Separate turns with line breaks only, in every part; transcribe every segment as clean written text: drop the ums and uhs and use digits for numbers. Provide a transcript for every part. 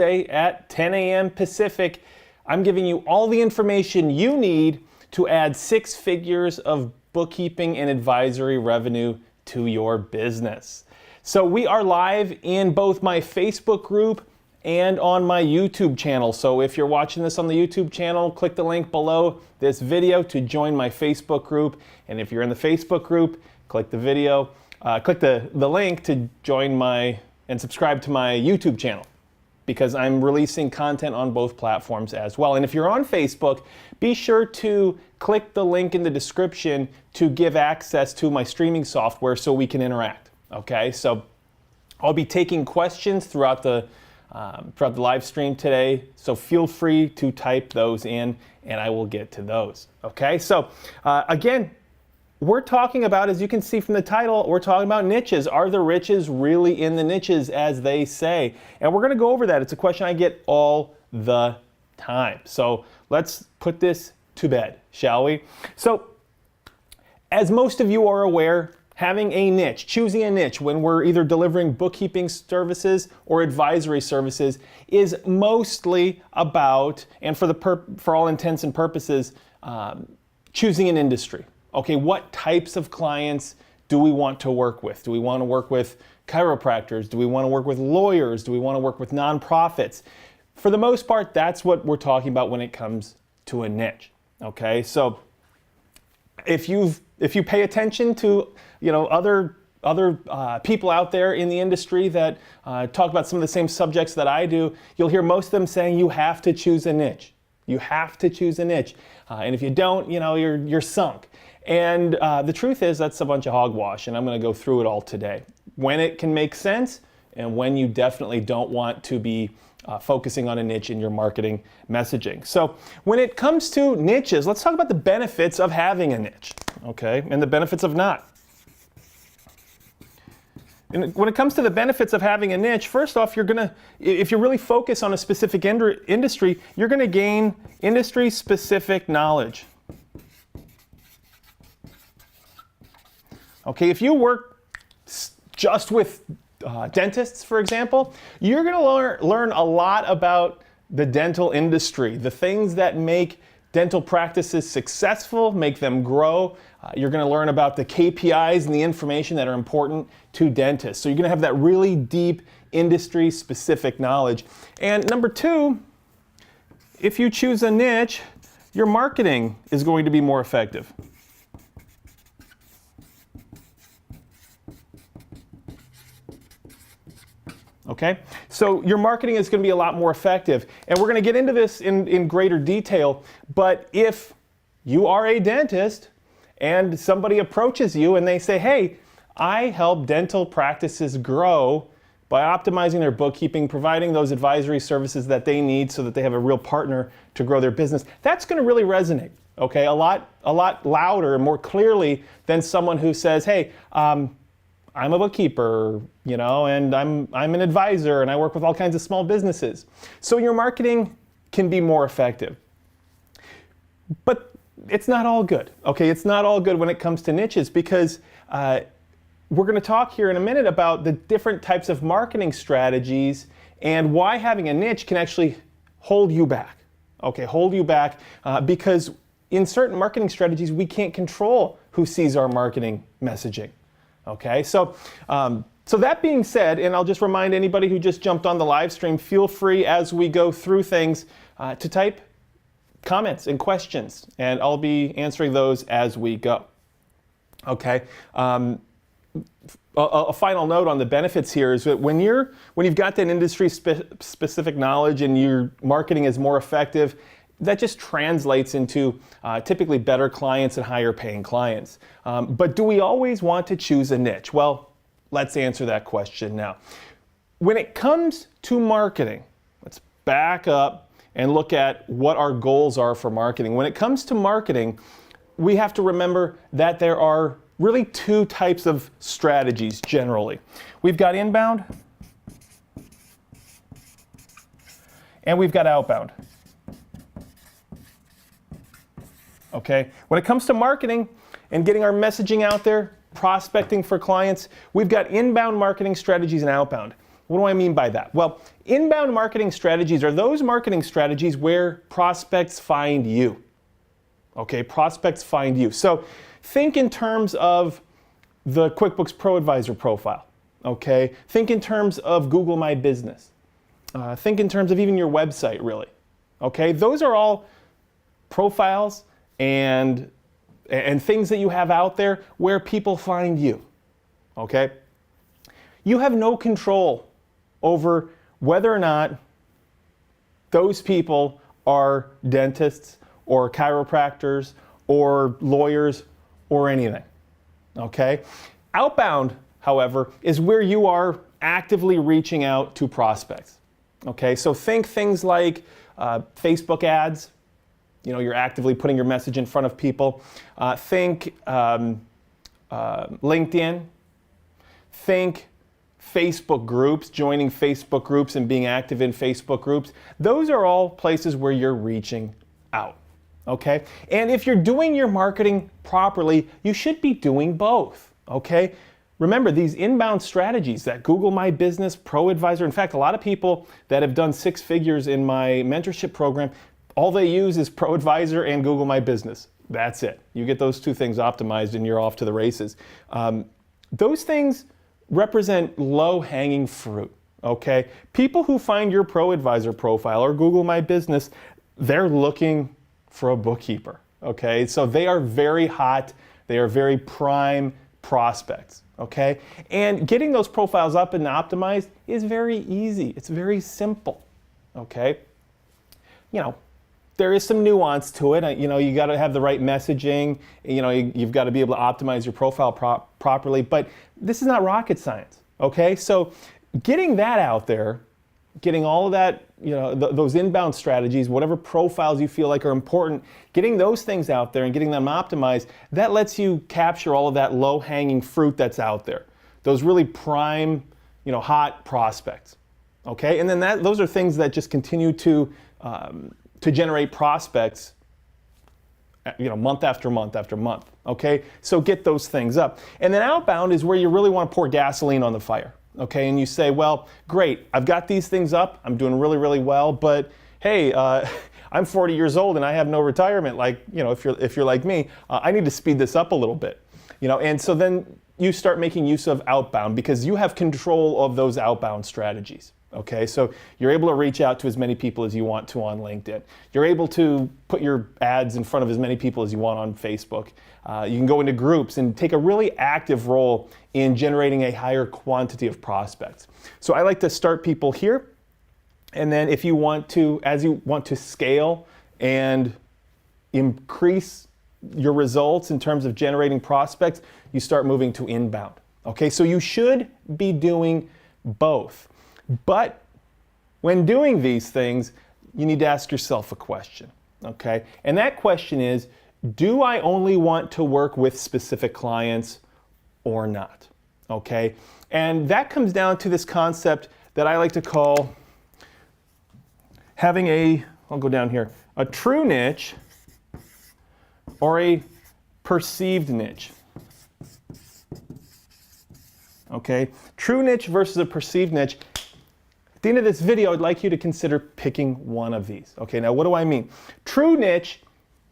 At 10 a.m. Pacific, I'm giving you all the information you need to add 6 figures of bookkeeping and advisory revenue to your business. So we are live in both my Facebook group and on my YouTube channel. So if you're watching this on the YouTube channel, click the link below this video to join my Facebook group. And if you're in the Facebook group, click the link to join and subscribe to my YouTube channel, because I'm releasing content on both platforms as well. And if you're on Facebook, be sure to click the link in the description to give access to my streaming software so we can interact. Okay, so I'll be taking questions throughout the live stream today, so feel free to type those in and I will get to those. Okay, so again, we're talking about, as you can see from the title, we're talking about niches. Are the riches really in the niches, as they say? And we're going to go over that. It's a question I get all the time. So let's put this to bed, shall we? So as most of you are aware, having a niche, choosing a niche when we're either delivering bookkeeping services or advisory services is mostly about, and for all intents and purposes, choosing an industry. Okay, what types of clients do we want to work with? Do we want to work with chiropractors? Do we want to work with lawyers? Do we want to work with nonprofits? For the most part, that's what we're talking about when it comes to a niche. Okay, so if you pay attention to other people out there in the industry that talk about some of the same subjects that I do, you'll hear most of them saying you have to choose a niche. You have to choose a niche, and if you don't, you're sunk. And the truth is, that's a bunch of hogwash, and I'm going to go through it all today. When it can make sense, and when you definitely don't want to be focusing on a niche in your marketing messaging. So when it comes to niches, let's talk about the benefits of having a niche, okay, and the benefits of not. And when it comes to the benefits of having a niche, first off, if you really focus on a specific industry, you're going to gain industry-specific knowledge. Okay, if you work just with dentists, for example, you're going to learn a lot about the dental industry, the things that make dental practices successful, make them grow. You're going to learn about the KPIs and the information that are important to dentists. So you're going to have that really deep industry-specific knowledge. And number 2, if you choose a niche, your marketing is going to be more effective. Okay, so your marketing is going to be a lot more effective. And we're going to get into this in greater detail, but if you are a dentist and somebody approaches you and they say, hey, I help dental practices grow by optimizing their bookkeeping, providing those advisory services that they need so that they have a real partner to grow their business, that's going to really resonate, okay, a lot louder and more clearly than someone who says, hey, I'm a bookkeeper, and I'm an advisor and I work with all kinds of small businesses. So your marketing can be more effective. But it's not all good, okay? It's not all good when it comes to niches, because we're going to talk here in a minute about the different types of marketing strategies and why having a niche can actually hold you back, okay? Hold you back because in certain marketing strategies, we can't control who sees our marketing messaging. Okay, so that being said, and I'll just remind anybody who just jumped on the live stream, feel free as we go through things to type comments and questions, and I'll be answering those as we go. Okay, a final note on the benefits here is that when you've got that industry specific knowledge and your marketing is more effective, that just translates into typically better clients and higher paying clients. But do we always want to choose a niche? Well, let's answer that question now. When it comes to marketing, let's back up and look at what our goals are for marketing. When it comes to marketing, we have to remember that there are really 2 types of strategies generally. We've got inbound and we've got outbound. Okay, when it comes to marketing and getting our messaging out there, prospecting for clients, we've got inbound marketing strategies and outbound. What do I mean by that? Well, inbound marketing strategies are those marketing strategies where prospects find you. Okay, prospects find you. So think in terms of the QuickBooks Pro Advisor profile. Okay, think in terms of Google My Business. Think in terms of even your website, really. Okay, those are all profiles and things that you have out there where people find you. Okay, you have no control over whether or not those people are dentists or chiropractors or lawyers or anything. Okay? Outbound, however, is where you are actively reaching out to prospects. Okay? So think things like Facebook ads. You know, you're actively putting your message in front of people. Think LinkedIn. Think Facebook groups, joining Facebook groups and being active in Facebook groups. Those are all places where you're reaching out. Okay? And if you're doing your marketing properly, you should be doing both. Okay? Remember, these inbound strategies, that Google My Business, Pro Advisor, in fact, a lot of people that have done 6 figures in my mentorship program, all they use is Pro Advisor and Google My Business. That's it. You get those 2 things optimized and you're off to the races. Those things represent low-hanging fruit, okay? People who find your Pro Advisor profile or Google My Business, they're looking for a bookkeeper, okay? So they are very hot, they are very prime prospects, okay? And getting those profiles up and optimized is very easy. It's very simple, okay? You know, there is some nuance to it. You know, you got to have the right messaging. You know, you've got to be able to optimize your profile properly. But this is not rocket science, okay? So getting that out there, getting all of that, you know, those inbound strategies, whatever profiles you feel like are important, getting those things out there and getting them optimized, that lets you capture all of that low-hanging fruit that's out there. Those really prime, you know, hot prospects, okay? And then those are things that just continue to generate prospects, you know, month after month after month, okay? So get those things up. And then outbound is where you really want to pour gasoline on the fire, okay? And you say, well, great, I've got these things up, I'm doing really, really well, but hey, I'm 40 years old and I have no retirement, like, you know, if you're like me, I need to speed this up a little bit, you know? And so then you start making use of outbound because you have control of those outbound strategies. Okay, so you're able to reach out to as many people as you want to on LinkedIn. You're able to put your ads in front of as many people as you want on Facebook. You can go into groups and take a really active role in generating a higher quantity of prospects. So I like to start people here, and then if you want to, as you want to scale and increase your results in terms of generating prospects, you start moving to inbound. Okay, so you should be doing both. But when doing these things, you need to ask yourself a question, okay? And that question is, do I only want to work with specific clients or not, okay? And that comes down to this concept that I like to call having I'll go down here, a true niche or a perceived niche. Okay, true niche versus a perceived niche. At the end of this video, I'd like you to consider picking one of these. Okay, now what do I mean? True niche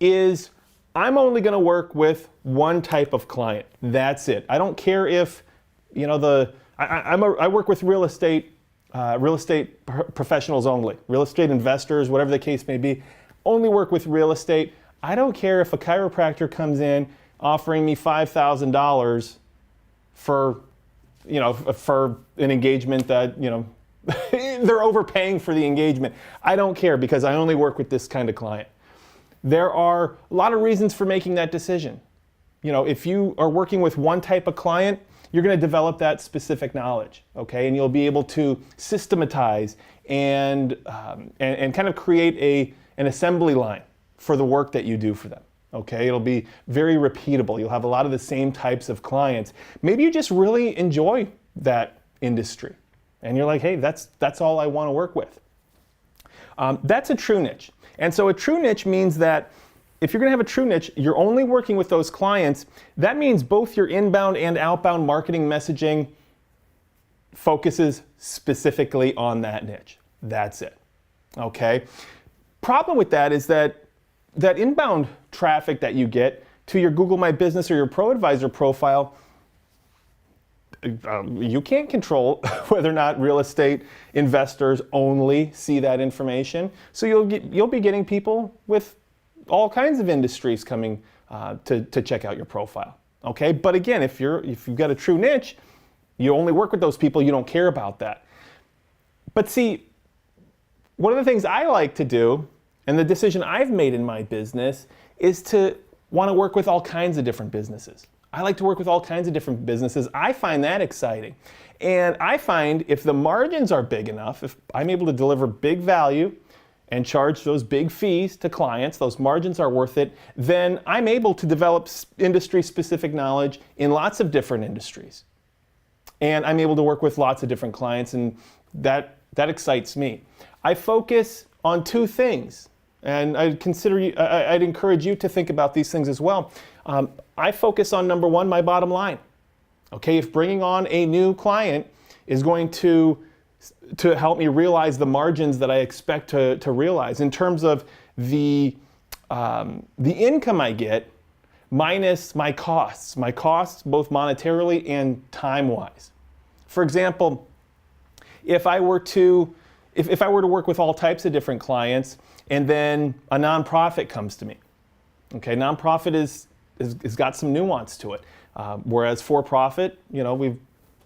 is I'm only going to work with one type of client. That's it. I don't care if, you know, I work with real estate professionals only, real estate investors, whatever the case may be. Only work with real estate. I don't care if a chiropractor comes in offering me $5,000 for, you know, for an engagement that, you know, they're overpaying for the engagement. I don't care because I only work with this kind of client. There are a lot of reasons for making that decision. You know, if you are working with one type of client, you're going to develop that specific knowledge, okay? And you'll be able to systematize and kind of create an assembly line for the work that you do for them, okay? It'll be very repeatable. You'll have a lot of the same types of clients. Maybe you just really enjoy that industry. And you're like, hey, that's all I want to work with. That's a true niche. And so a true niche means that if you're going to have a true niche, you're only working with those clients. That means both your inbound and outbound marketing messaging focuses specifically on that niche. That's it. Okay? Problem with that is that inbound traffic that you get to your Google My Business or your Pro Advisor profile, you can't control whether or not real estate investors only see that information. So you'll be getting people with all kinds of industries coming to check out your profile. Okay, but again, if you've got a true niche, you only work with those people. You don't care about that. But see, one of the things I like to do, and the decision I've made in my business, is to want to work with all kinds of different businesses. I like to work with all kinds of different businesses. I find that exciting. And I find if the margins are big enough, if I'm able to deliver big value and charge those big fees to clients, those margins are worth it, then I'm able to develop industry-specific knowledge in lots of different industries. And I'm able to work with lots of different clients, and that excites me. I focus on two things, and I'd encourage you to think about these things as well. I focus on, number one, my bottom line. Okay, if bringing on a new client is going to help me realize the margins that I expect to realize in terms of the income I get minus my costs both monetarily and time-wise. For example, if I were to work with all types of different clients and then a nonprofit comes to me, okay, nonprofit has got some nuance to it, whereas for-profit,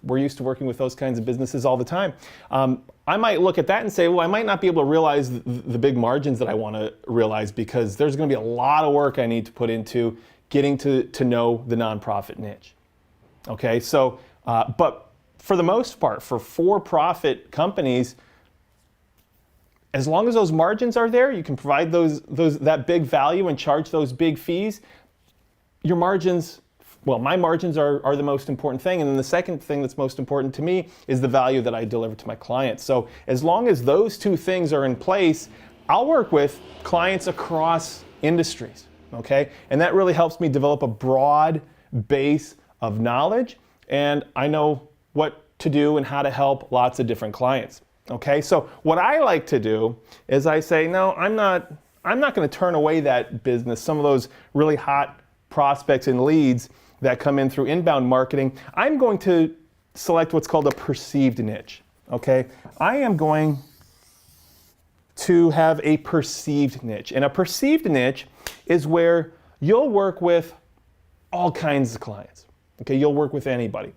we're used to working with those kinds of businesses all the time. I might look at that and say, well, I might not be able to realize the big margins that I want to realize because there's going to be a lot of work I need to put into getting to know the nonprofit niche. Okay, so, but for the most part, for-profit companies, as long as those margins are there, you can provide that big value and charge those big fees, your margins, well, my margins are the most important thing. And then the second thing that's most important to me is the value that I deliver to my clients. So as long as those two things are in place, I'll work with clients across industries, okay? And that really helps me develop a broad base of knowledge, and I know what to do and how to help lots of different clients, okay? So what I like to do is I say, no, I'm not going to turn away that business, some of those really hot prospects and leads that come in through inbound marketing. I'm going to select what's called a perceived niche, okay? I am going to have a perceived niche. And a perceived niche is where you'll work with all kinds of clients, okay? You'll work with anybody.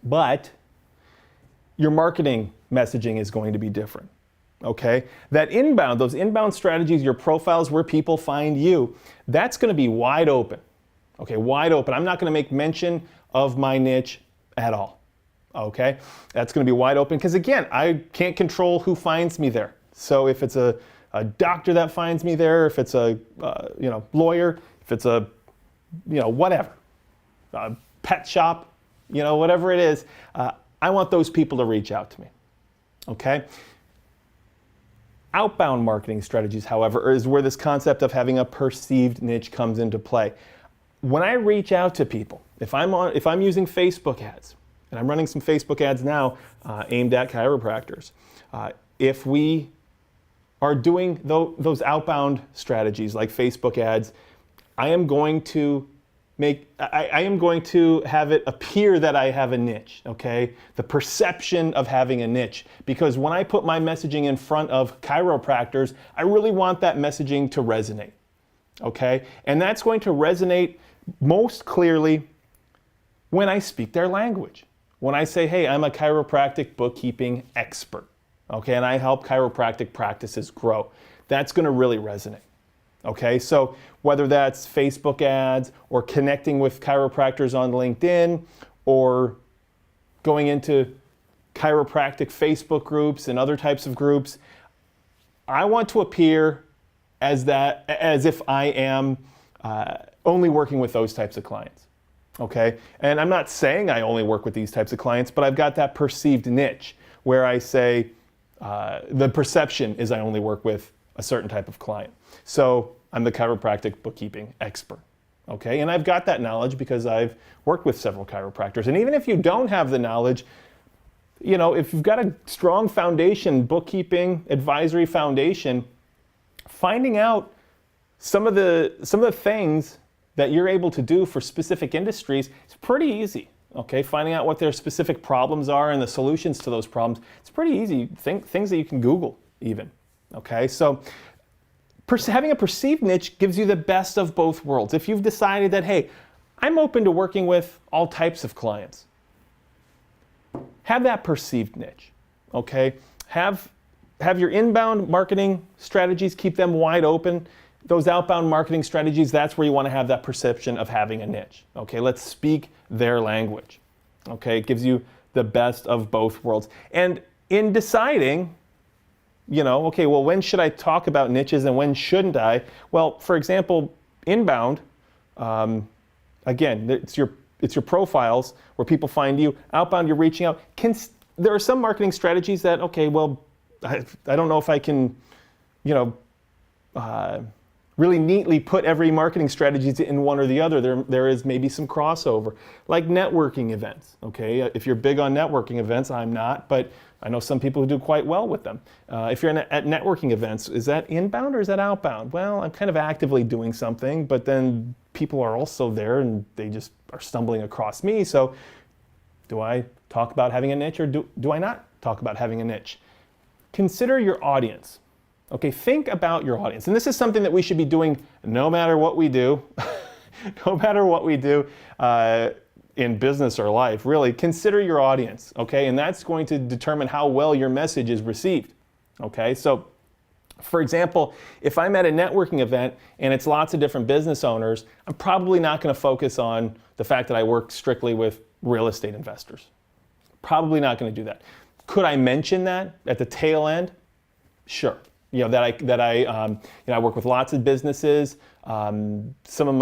But your marketing messaging is going to be different, okay? Those inbound strategies, your profiles where people find you, that's going to be wide open. Okay, wide open. I'm not going to make mention of my niche at all. Okay, that's going to be wide open because again, I can't control who finds me there. So if it's a doctor that finds me there, if it's a lawyer, if it's a whatever, a pet shop, whatever it is, I want those people to reach out to me. Okay. Outbound marketing strategies, however, is where this concept of having a perceived niche comes into play. When I reach out to people, if I'm using Facebook ads, and I'm running some Facebook ads now aimed at chiropractors, if we are doing those outbound strategies like Facebook ads, I am going to have it appear that I have a niche, okay? The perception of having a niche, because when I put my messaging in front of chiropractors, I really want that messaging to resonate, okay? And that's going to resonate most clearly when I speak their language. When I say, hey, I'm a chiropractic bookkeeping expert, okay, and I help chiropractic practices grow, that's going to really resonate, okay? So whether that's Facebook ads or connecting with chiropractors on LinkedIn or going into chiropractic Facebook groups and other types of groups, I want to appear as if I am only working with those types of clients, okay? And I'm not saying I only work with these types of clients, but I've got that perceived niche where I say the perception is I only work with a certain type of client. So I'm the chiropractic bookkeeping expert, okay? And I've got that knowledge because I've worked with several chiropractors. And even if you don't have the knowledge, if you've got a strong foundation, bookkeeping, advisory foundation, finding out some of the things that you're able to do for specific industries is pretty easy. Okay, finding out what their specific problems are and the solutions to those problems, it's pretty easy. Things that you can Google even. Okay, so having a perceived niche gives you the best of both worlds. If you've decided that, hey, I'm open to working with all types of clients, have that perceived niche. Okay, have your inbound marketing strategies, keep them wide open. Those outbound marketing strategies, that's where you want to have that perception of having a niche. Okay, let's speak their language. Okay, it gives you the best of both worlds. And in deciding, okay, well, when should I talk about niches and when shouldn't I? Well, for example, inbound, again, it's your profiles where people find you. Outbound, you're reaching out. There are some marketing strategies that, okay, well, I don't know if I can, really neatly put every marketing strategy in one or the other. There is maybe some crossover, like networking events. Okay, if you're big on networking events, I'm not, but I know some people who do quite well with them. If you're at networking events, is that inbound or is that outbound? Well, I'm kind of actively doing something, but then people are also there and they just are stumbling across me. So do I talk about having a niche or do I not talk about having a niche? Consider your audience. Okay, think about your audience. And this is something that we should be doing no matter what we do, no matter what we do in business or life, really. Consider your audience, okay? And that's going to determine how well your message is received, okay? So, for example, if I'm at a networking event and it's lots of different business owners, I'm probably not going to focus on the fact that I work strictly with real estate investors. Probably not going to do that. Could I mention that at the tail end? Sure. I work with lots of businesses. Some of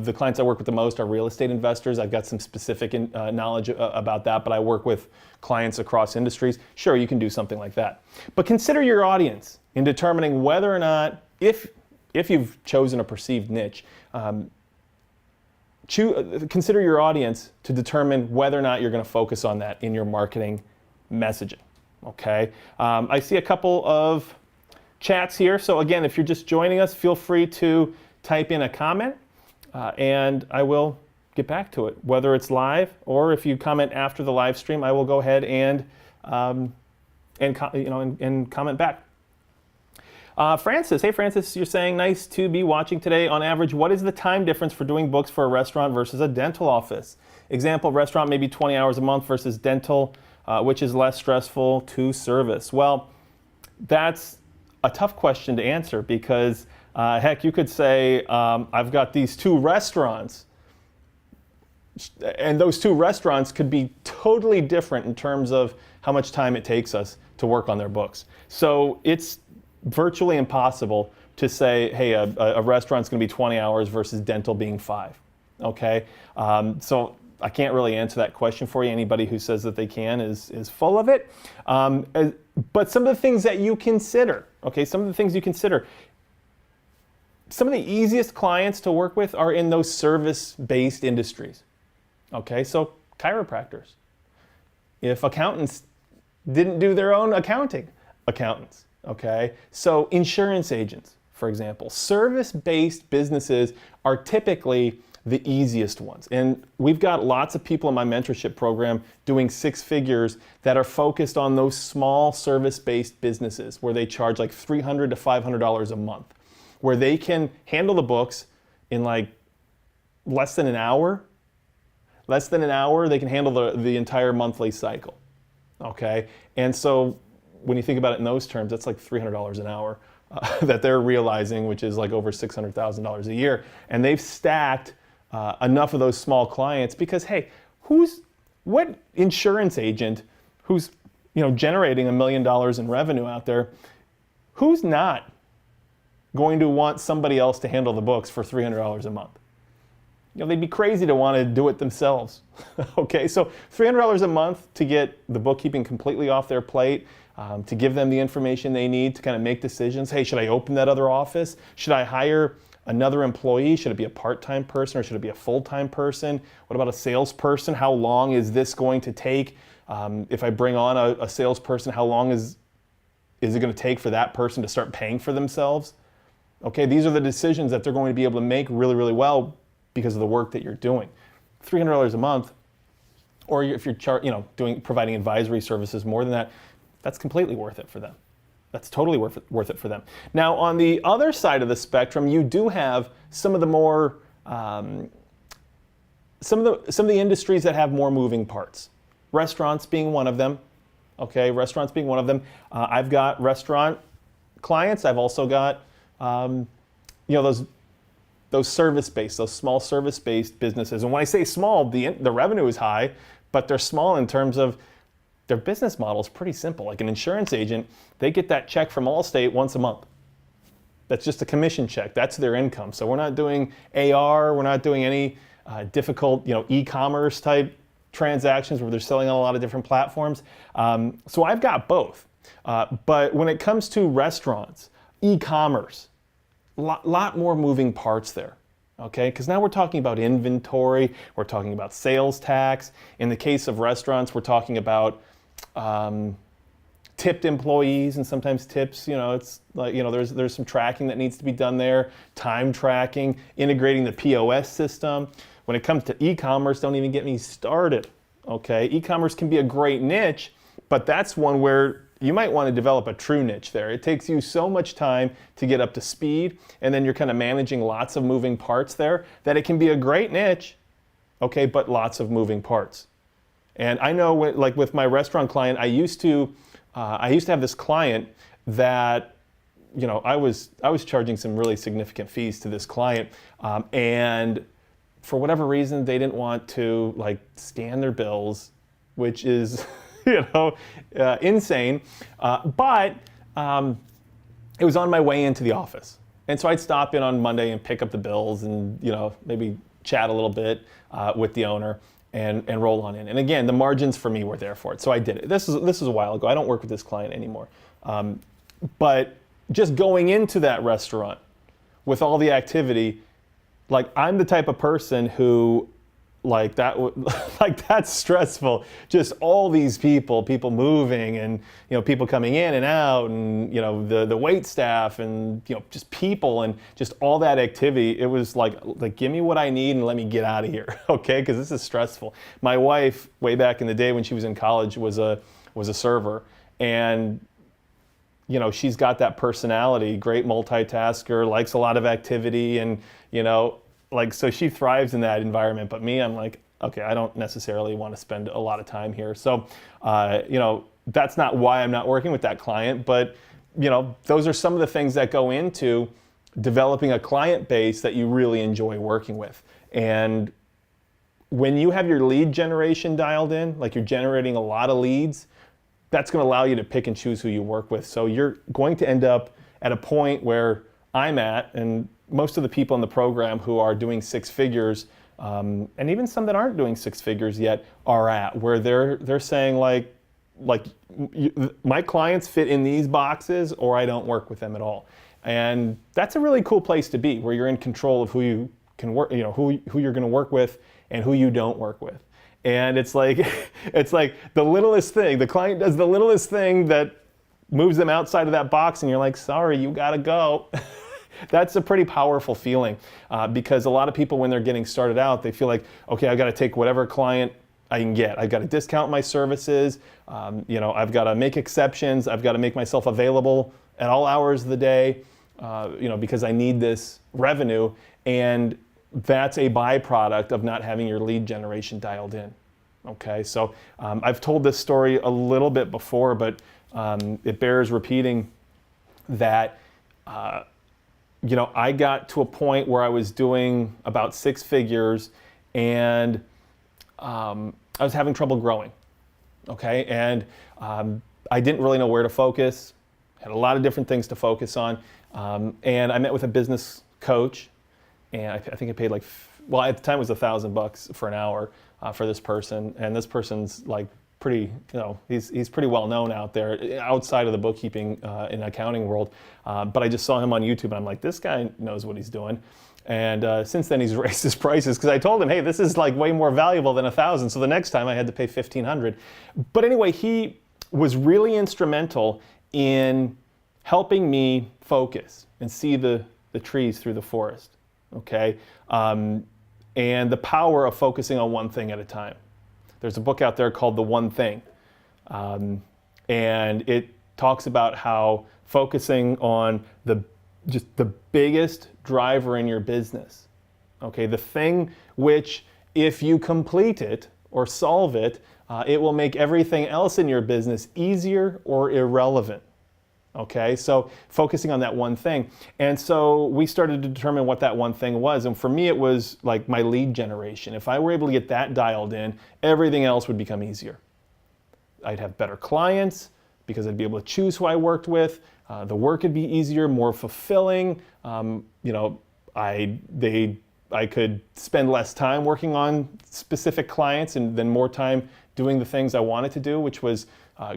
the clients I work with the most are real estate investors. I've got some specific knowledge about that, but I work with clients across industries. Sure, you can do something like that. But consider your audience in determining whether or not, if you've chosen a perceived niche, consider your audience to determine whether or not you're going to focus on that in your marketing messaging. Okay, I see a couple of chats here. So again, if you're just joining us, feel free to type in a comment and I will get back to it. Whether it's live or if you comment after the live stream, I will go ahead and comment back. Francis, hey Francis, you're saying nice to be watching today. On average, what is the time difference for doing books for a restaurant versus a dental office? Example, restaurant maybe 20 hours a month versus dental, which is less stressful to service? Well, that's a tough question to answer because heck, you could say, I've got these two restaurants and those two restaurants could be totally different in terms of how much time it takes us to work on their books. So it's virtually impossible to say, hey, a restaurant's going to be 20 hours versus dental being 5. Okay, so I can't really answer that question for you. Anybody who says that they can is full of it. But some of the things that you consider, okay, some of the easiest clients to work with are in those service-based industries. Okay, so chiropractors. If accountants didn't do their own accounting, accountants. Okay, so insurance agents, for example. Service-based businesses are typically the easiest ones. And we've got lots of people in my mentorship program doing 6 figures that are focused on those small service-based businesses where they charge like $300 to $500 a month, where they can handle the books in like less than an hour. Less than an hour, they can handle the entire monthly cycle. Okay, and so when you think about it in those terms, that's like $300 an hour that they're realizing, which is like over $600,000 a year. And they've stacked enough of those small clients because, hey, what insurance agent who's generating $1 million in revenue out there, who's not going to want somebody else to handle the books for $300 a month? they'd be crazy to want to do it themselves. Okay, so $300 a month to get the bookkeeping completely off their plate, to give them the information they need to kind of make decisions. Hey, should I open that other office? Should I hire another employee? Should it be a part-time person or should it be a full-time person? What about a salesperson? How long is this going to take? If I bring on a salesperson, how long is it going to take for that person to start paying for themselves? Okay, these are the decisions that they're going to be able to make really, really well because of the work that you're doing. $300 a month, or if you're providing advisory services more than that, that's completely worth it for them. That's totally worth it for them. Now, on the other side of the spectrum, you do have some of the more some of the industries that have more moving parts. Restaurants being one of them. Okay, restaurants being one of them. I've got restaurant clients. I've also got those service-based, those small service-based businesses. And when I say small, the revenue is high, but they're small in terms of their business model is pretty simple. Like an insurance agent, they get that check from Allstate once a month. That's just a commission check. That's their income. So we're not doing AR. We're not doing any difficult, e-commerce type transactions where they're selling on a lot of different platforms. So I've got both. But when it comes to restaurants, e-commerce, lot more moving parts there. Okay, because now we're talking about inventory, we're talking about sales tax. In the case of restaurants, we're talking about tipped employees and sometimes tips. It's like there's some tracking that needs to be done there, time tracking, integrating the POS system. When it comes to e-commerce, don't even get me started. Okay, e-commerce can be a great niche, but that's one where you might want to develop a true niche there. It takes you so much time to get up to speed, and then you're kind of managing lots of moving parts there, that it can be a great niche, okay, but lots of moving parts. And I know, like with my restaurant client, I used to have this client that, I was charging some really significant fees to this client, and for whatever reason, they didn't want to scan their bills, which is insane. But it was on my way into the office. And so I'd stop in on Monday and pick up the bills and, maybe chat a little bit with the owner and roll on in. And again, the margins for me were there for it. So I did it. This is a while ago. I don't work with this client anymore. But just going into that restaurant with all the activity, I'm the type of person who that's stressful. Just all these people moving and, people coming in and out and, the wait staff and, just people and just all that activity. It was like give me what I need and let me get out of here. Okay. Cause this is stressful. My wife way back in the day when she was in college was a server, and, she's got that personality, great multitasker, likes a lot of activity and, so she thrives in that environment. But me, I'm like, okay, I don't necessarily want to spend a lot of time here. So, that's not why I'm not working with that client. But, those are some of the things that go into developing a client base that you really enjoy working with. And when you have your lead generation dialed in, like you're generating a lot of leads, that's going to allow you to pick and choose who you work with. So you're going to end up at a point where I'm at, and most of the people in the program who are doing six figures, and even some that aren't doing six figures yet, are at, where they're saying my clients fit in these boxes, or I don't work with them at all. And that's a really cool place to be, where you're in control of who you can work, who you're going to work with and who you don't work with. And it's like the littlest thing. The client does the littlest thing that moves them outside of that box, and you're like, sorry, you gotta go. That's a pretty powerful feeling, because a lot of people, when they're getting started out, they feel like, okay, I've got to take whatever client I can get. I've got to discount my services. I've got to make exceptions. I've got to make myself available at all hours of the day, because I need this revenue. And that's a byproduct of not having your lead generation dialed in. Okay, so I've told this story a little bit before, but it bears repeating that. I got to a point where I was doing about six figures, and I was having trouble growing. Okay, and I didn't really know where to focus. Had a lot of different things to focus on, and I met with a business coach, and I think I paid well, at the time it was $1,000 for an hour for this person, and this person's like pretty, he's pretty well known out there outside of the bookkeeping and accounting world. But I just saw him on YouTube, and I'm like, this guy knows what he's doing. And since then, he's raised his prices because I told him, hey, this is like way more valuable than $1,000. So the next time I had to pay $1,500. But anyway, he was really instrumental in helping me focus and see the trees through the forest. Okay, and the power of focusing on one thing at a time. There's a book out there called The One Thing, and it talks about how focusing on just the biggest driver in your business, okay, the thing which, if you complete it or solve it, it will make everything else in your business easier or irrelevant. Okay, so focusing on that one thing. And so we started to determine what that one thing was. And for me, it was like my lead generation. If I were able to get that dialed in, everything else would become easier. I'd have better clients because I'd be able to choose who I worked with. The work would be easier, more fulfilling. I could spend less time working on specific clients and then more time doing the things I wanted to do, which was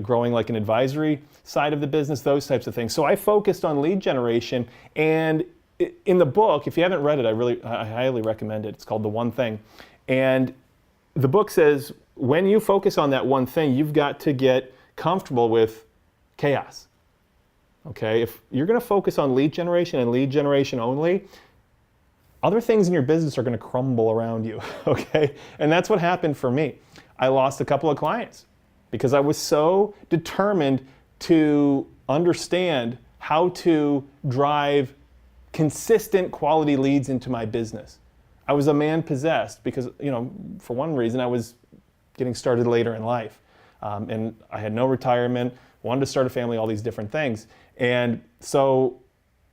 growing like an advisory side of the business, those types of things. So I focused on lead generation, and in the book, if you haven't read it, I highly recommend it. It's called The One Thing. And the book says, when you focus on that one thing, you've got to get comfortable with chaos. Okay, if you're going to focus on lead generation and lead generation only, other things in your business are going to crumble around you, okay? And that's what happened for me. I lost a couple of clients because I was so determined to understand how to drive consistent quality leads into my business. I was a man possessed because, for one reason, I was getting started later in life. And I had no retirement, wanted to start a family, all these different things. And so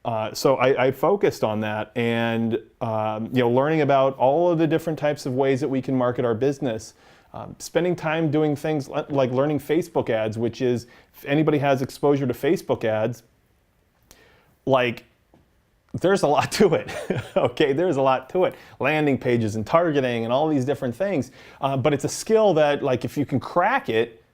I focused on that and, learning about all of the different types of ways that we can market our business. Spending time doing things like learning Facebook ads, which is, if anybody has exposure to Facebook ads, like, there's a lot to it, okay? There's a lot to it. Landing pages and targeting and all these different things. But it's a skill that, like, if you can crack it,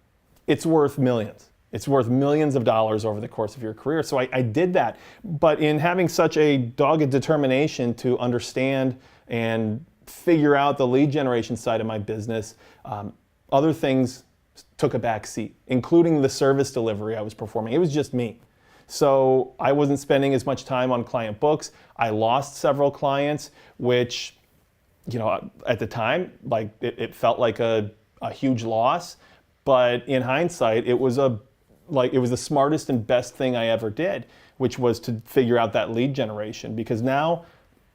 it's worth millions. It's worth millions of dollars over the course of your career. So I did that. But in having such a dogged determination to understand and figure out the lead generation side of my business, other things took a back seat, including the service delivery I was performing. It was just me. So I wasn't spending as much time on client books. I lost several clients, which, at the time, like it felt like a huge loss. But in hindsight, it was the smartest and best thing I ever did, which was to figure out that lead generation. Because now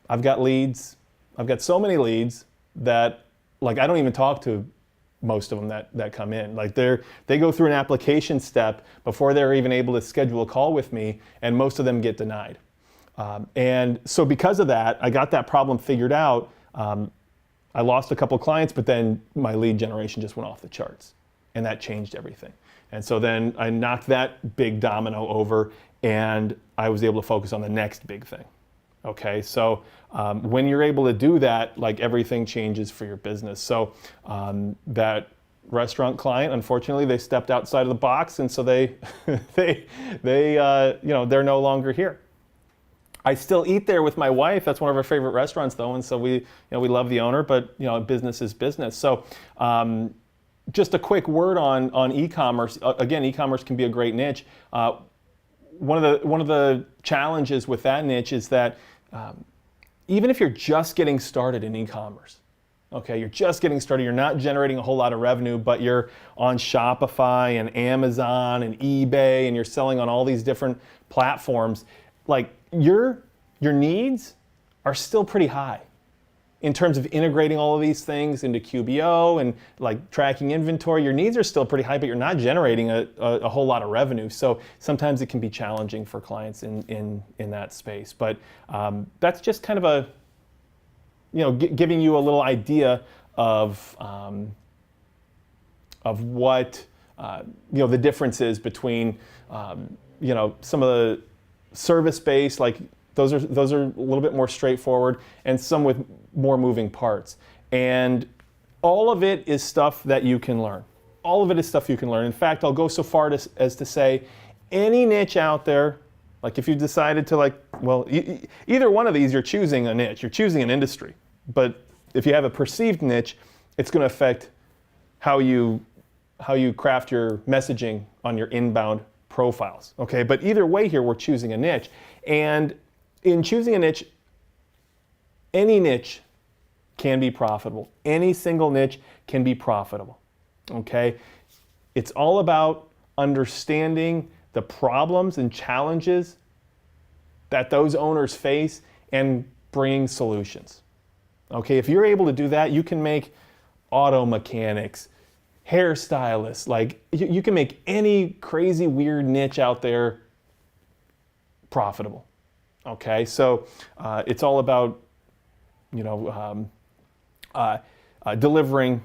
I've got leads. I've got so many leads that, like, I don't even talk to most of them that come in. Like, they go through an application step before they're even able to schedule a call with me, and most of them get denied. And so because of that, I got that problem figured out. I lost a couple clients, but then my lead generation just went off the charts, and that changed everything. And so then I knocked that big domino over, and I was able to focus on the next big thing. Okay, so when you're able to do that, like, everything changes for your business. So that restaurant client, unfortunately, they stepped outside of the box, and so they're no longer here. I still eat there with my wife. That's one of our favorite restaurants, though, and so we love the owner, but business is business. So just a quick word on e-commerce. Again, e-commerce can be a great niche. One of the challenges with that niche is that even if you're just getting started in e-commerce, okay, you're just getting started, you're not generating a whole lot of revenue, but you're on Shopify and Amazon and eBay, and you're selling on all these different platforms, like, your needs are still pretty high in terms of integrating all of these things into QBO and, like, tracking inventory. Your needs are still pretty high, but you're not generating a whole lot of revenue. So sometimes it can be challenging for clients in that space. But that's just kind of a, giving you a little idea of what, the difference is between, some of the service-based, like, those are a little bit more straightforward, and some with more moving parts. And all of it is stuff that you can learn. All of it is stuff you can learn. In fact, I'll go so far as to say any niche out there, like if you decided to either one of these, you're choosing a niche, you're choosing an industry. But if you have a perceived niche, it's going to affect how you craft your messaging on your inbound profiles. Okay, but either way here, we're choosing a niche. And in choosing a niche, any niche can be profitable. Any single niche can be profitable. Okay, it's all about understanding the problems and challenges that those owners face and bringing solutions. Okay, if you're able to do that, you can make auto mechanics, hairstylists, like you can make any crazy weird niche out there profitable. Okay, so it's all about delivering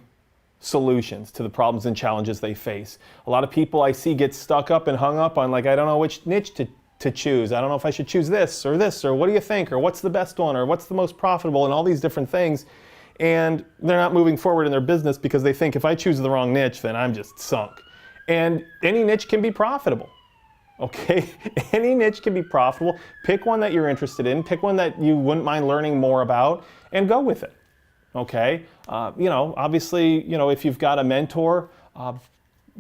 solutions to the problems and challenges they face. A lot of people I see get stuck up and hung up on I don't know which niche to choose. I don't know if I should choose this, or what do you think, or what's the best one, or what's the most profitable, and all these different things. And they're not moving forward in their business because they think if I choose the wrong niche, then I'm just sunk. And any niche can be profitable. Okay, any niche can be profitable. Pick one that you're interested in, pick one that you wouldn't mind learning more about, and go with it. Okay, obviously, if you've got a mentor,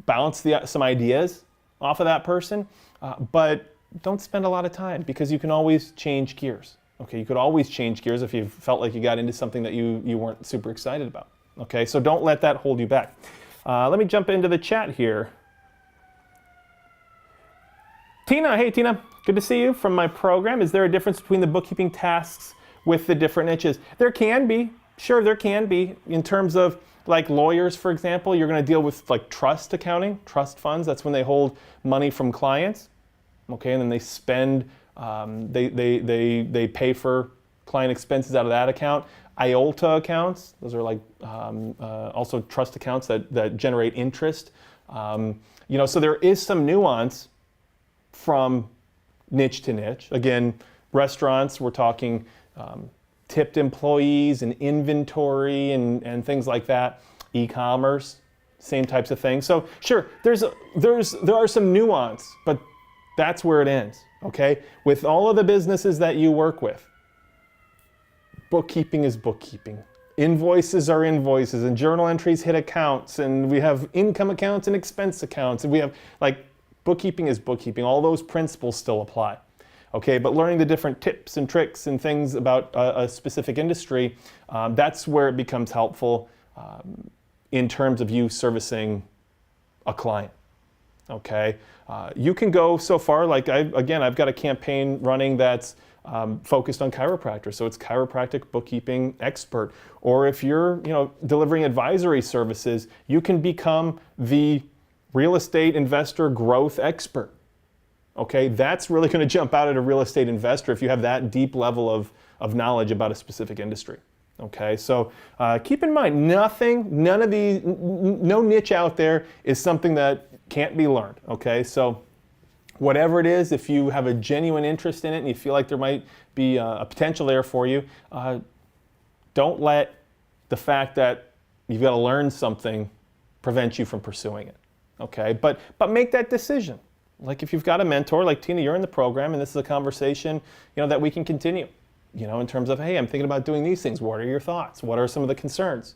bounce some ideas off of that person, but don't spend a lot of time because you can always change gears. Okay, you could always change gears if you felt like you got into something that you weren't super excited about. Okay, so don't let that hold you back. Let me jump into the chat here. Tina, hey Tina, good to see you from my program. Is there a difference between the bookkeeping tasks with the different niches? There can be. Sure, there can be. In terms of like lawyers, for example, you're going to deal with like trust accounting, trust funds. That's when they hold money from clients. Okay, and then they spend, they pay for client expenses out of that account. IOLTA accounts, those are like also trust accounts that generate interest. So there is some nuance from niche to niche. Again, restaurants, we're talking tipped employees and inventory and things like that. E-commerce, same types of things. So sure, there are some nuance, but that's where it ends. Okay, with all of the businesses that you work with, bookkeeping is bookkeeping. Invoices are invoices, and journal entries hit accounts, and we have income accounts and expense accounts, and we have bookkeeping is bookkeeping. All those principles still apply. Okay, but learning the different tips and tricks and things about a specific industry, that's where it becomes helpful in terms of you servicing a client. Okay, you can go so far, I've got a campaign running that's focused on chiropractors, so it's chiropractic bookkeeping expert. Or if you're delivering advisory services, you can become the real estate investor growth expert. Okay, that's really going to jump out at a real estate investor if you have that deep level of knowledge about a specific industry. Okay, so keep in mind, no niche out there is something that can't be learned. Okay, so whatever it is, if you have a genuine interest in it and you feel like there might be a potential there for you, don't let the fact that you've got to learn something prevent you from pursuing it. Okay, but make that decision. Like if you've got a mentor, like Tina, you're in the program, and this is a conversation, that we can continue. In terms of, hey, I'm thinking about doing these things. What are your thoughts? What are some of the concerns?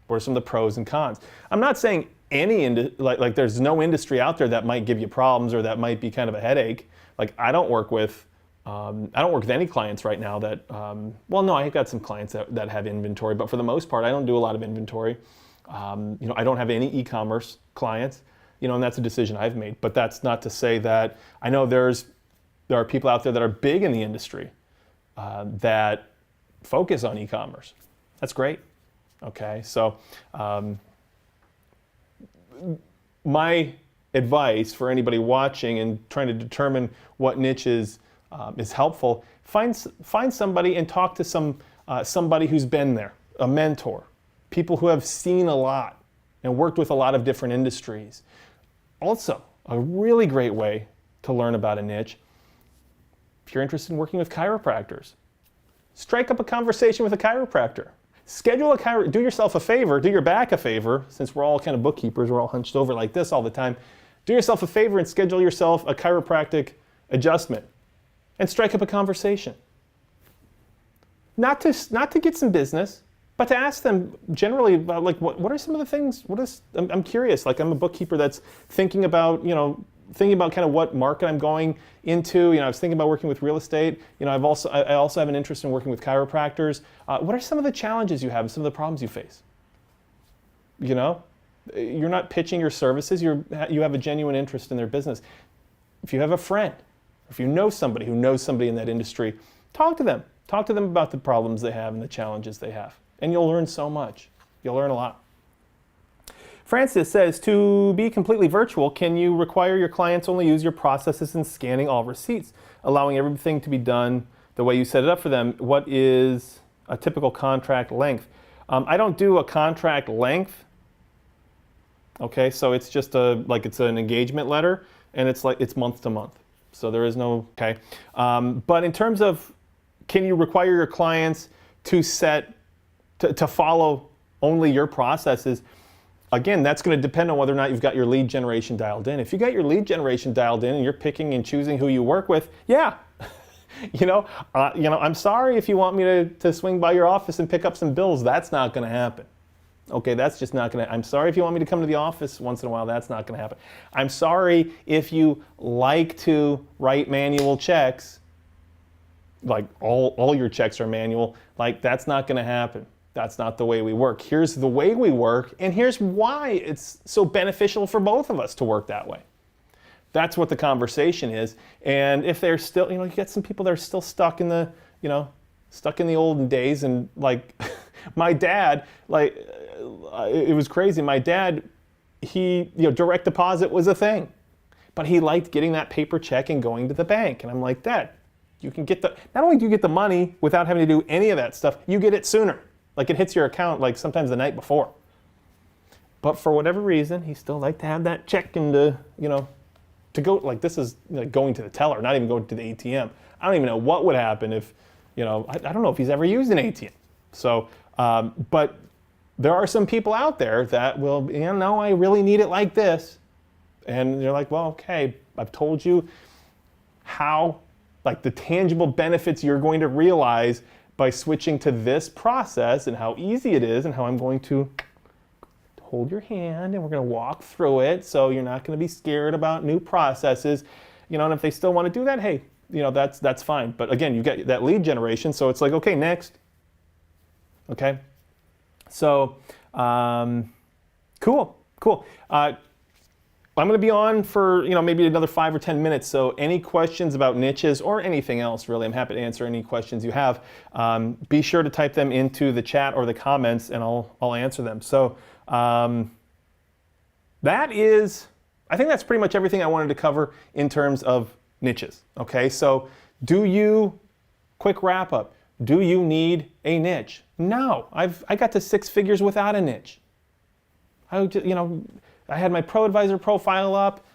What are some of the pros and cons? I'm not saying there's no industry out there that might give you problems or that might be kind of a headache. Like I don't work with any clients right now that, I've got some clients that have inventory, but for the most part, I don't do a lot of inventory. I don't have any e-commerce clients. And that's a decision I've made. But that's not to say that I know there are people out there that are big in the industry that focus on e-commerce. That's great. Okay, so my advice for anybody watching and trying to determine what niche is helpful, find somebody and talk to somebody who's been there, a mentor, people who have seen a lot and worked with a lot of different industries. Also, a really great way to learn about a niche, if you're interested in working with chiropractors, Strike up a conversation with a chiropractor. Schedule do yourself a favor, do your back a favor, since we're all kind of bookkeepers, we're all hunched over like this all the time. Do yourself a favor and schedule yourself a chiropractic adjustment and strike up a conversation. Not to get some business, but to ask them generally about like what are some of the things, I'm curious, like I'm a bookkeeper that's thinking about kind of what market I'm going into. I was thinking about working with real estate. I also have an interest in working with chiropractors. What are some of the challenges you have, some of the problems you face? You're not pitching your services, you have a genuine interest in their business. If you have a friend, if you know somebody who knows somebody in that industry, talk to them. Talk to them about the problems they have and the challenges they have. And you'll learn so much. You'll learn a lot. Francis says, to be completely virtual, can you require your clients only use your processes in scanning all receipts, allowing everything to be done the way you set it up for them? What is a typical contract length? I don't do a contract length. Okay, so it's just it's an engagement letter, and it's month to month. So there is no, okay. But in terms of, can you require your clients to follow only your processes? Again, that's going to depend on whether or not you've got your lead generation dialed in. If you got your lead generation dialed in and you're picking and choosing who you work with, yeah. I'm sorry if you want me to swing by your office and pick up some bills. That's not going to happen. Okay, that's just not going to, I'm sorry if you want me to come to the office once in a while. That's not going to happen. I'm sorry if you like to write manual checks, like all your checks are manual, like that's not going to happen. That's not the way we work. Here's the way we work, and here's why it's so beneficial for both of us to work that way. That's what the conversation is. And if they're still, you get some people that are still stuck in the olden days, and like my dad, it was crazy. My dad, direct deposit was a thing, but he liked getting that paper check and going to the bank. And I'm like, Dad, you can get not only do you get the money without having to do any of that stuff, you get it sooner. Like it hits your account like sometimes the night before. But for whatever reason, he still liked to have that check and to go, like this is going to the teller, not even going to the ATM. I don't even know what would happen if, I don't know if he's ever used an ATM. So, but there are some people out there that will, no, I really need it like this. And you're like, well, okay, I've told you how, like the tangible benefits you're going to realize by switching to this process and how easy it is and how I'm going to hold your hand and we're going to walk through it. So you're not going to be scared about new processes, and if they still want to do that, hey, that's fine. But again, you get that lead generation. So it's like, okay, next. Okay. So, cool. I'm going to be on for, maybe another 5 or 10 minutes. So any questions about niches or anything else, really, I'm happy to answer any questions you have. Be sure to type them into the chat or the comments and I'll answer them. So I think that's pretty much everything I wanted to cover in terms of niches. Okay. So quick wrap up. Do you need a niche? No, I got to 6 figures without a niche. I had my Pro Advisor profile up,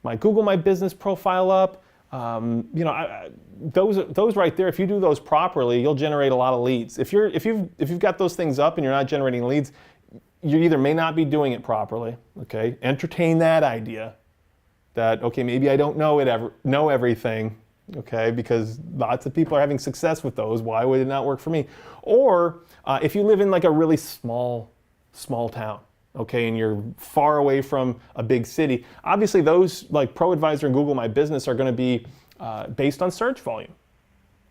my Google My Business profile up. Those right there, if you do those properly, you'll generate a lot of leads. If you've got those things up and you're not generating leads, you either may not be doing it properly. Okay, entertain that idea that okay, maybe I don't know everything. Okay, because lots of people are having success with those. Why would it not work for me? Or if you live in like a really small town. Okay, and you're far away from a big city, obviously those like Pro Advisor and Google My Business are going to be based on search volume.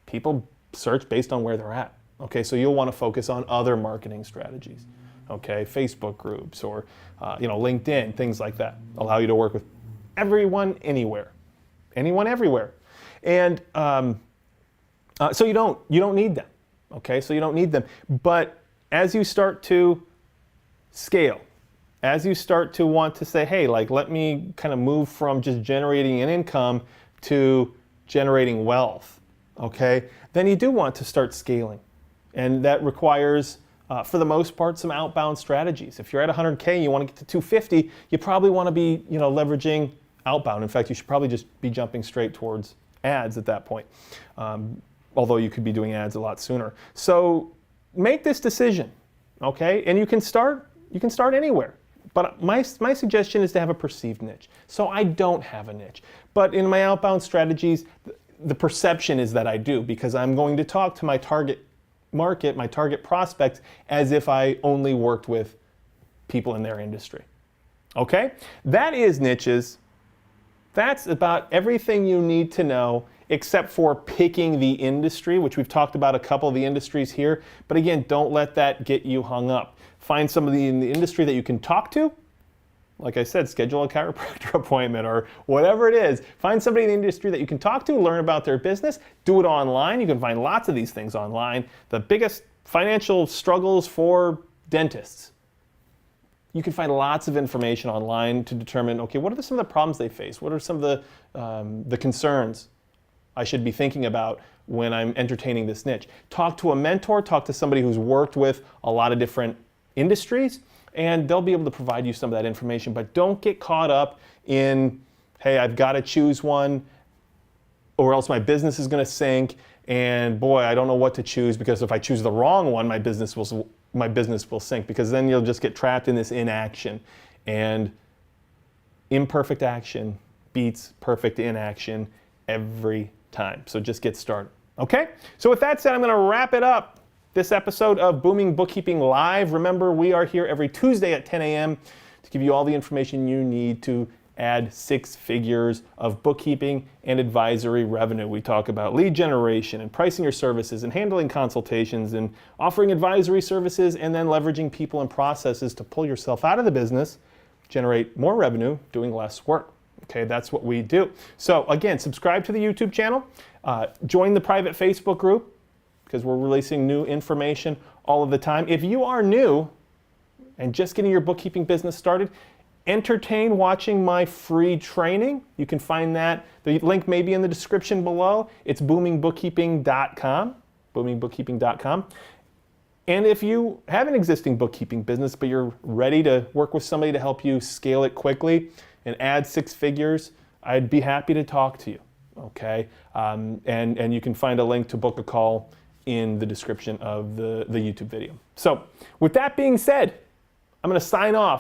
People search based on where they're at. Okay, so you'll want to focus on other marketing strategies. Okay, Facebook groups or LinkedIn, things like that allow you to work with everyone, anywhere, anyone, everywhere, and so you don't need them. Okay, so you don't need them, but as you start to scale, as you start to want to say, hey, like let me kind of move from just generating an income to generating wealth, okay, then you do want to start scaling. And that requires, for the most part, some outbound strategies. If you're at 100K and you want to get to 250, you probably want to be leveraging outbound. In fact, you should probably just be jumping straight towards ads at that point. although you could be doing ads a lot sooner. So make this decision, okay? And you can start anywhere. But my suggestion is to have a perceived niche. So I don't have a niche. But in my outbound strategies, the perception is that I do, because I'm going to talk to my target market, my target prospects, as if I only worked with people in their industry. Okay? That is niches. That's about everything you need to know, except for picking the industry, which we've talked about a couple of the industries here. But again, don't let that get you hung up. Find somebody in the industry that you can talk to. Like I said, schedule a chiropractor appointment or whatever it is. Find somebody in the industry that you can talk to, learn about their business, do it online. You can find lots of these things online. The biggest financial struggles for dentists. You can find lots of information online to determine, okay, what are some of the problems they face? What are some of the concerns I should be thinking about when I'm entertaining this niche? Talk to a mentor, talk to somebody who's worked with a lot of different industries, and they'll be able to provide you some of that information. But don't get caught up in, hey, I've got to choose one or else my business is going to sink, and boy, I don't know what to choose, because if I choose the wrong one, my business will sink, because then you'll just get trapped in this inaction. And imperfect action beats perfect inaction every time. So just get started. Okay? So with that said, I'm going to wrap it up. This episode of Booming Bookkeeping Live. Remember, we are here every Tuesday at 10 a.m. to give you all the information you need to add 6 figures of bookkeeping and advisory revenue. We talk about lead generation and pricing your services and handling consultations and offering advisory services, and then leveraging people and processes to pull yourself out of the business, generate more revenue, doing less work. Okay, that's what we do. So again, subscribe to the YouTube channel, join the private Facebook group, because we're releasing new information all of the time. If you are new and just getting your bookkeeping business started, entertain watching my free training. You can find that. The link may be in the description below. It's boomingbookkeeping.com, boomingbookkeeping.com. And if you have an existing bookkeeping business, but you're ready to work with somebody to help you scale it quickly and add 6 figures, I'd be happy to talk to you, okay? And you can find a link to book a call in the description of the YouTube video. So with that being said, I'm going to sign off.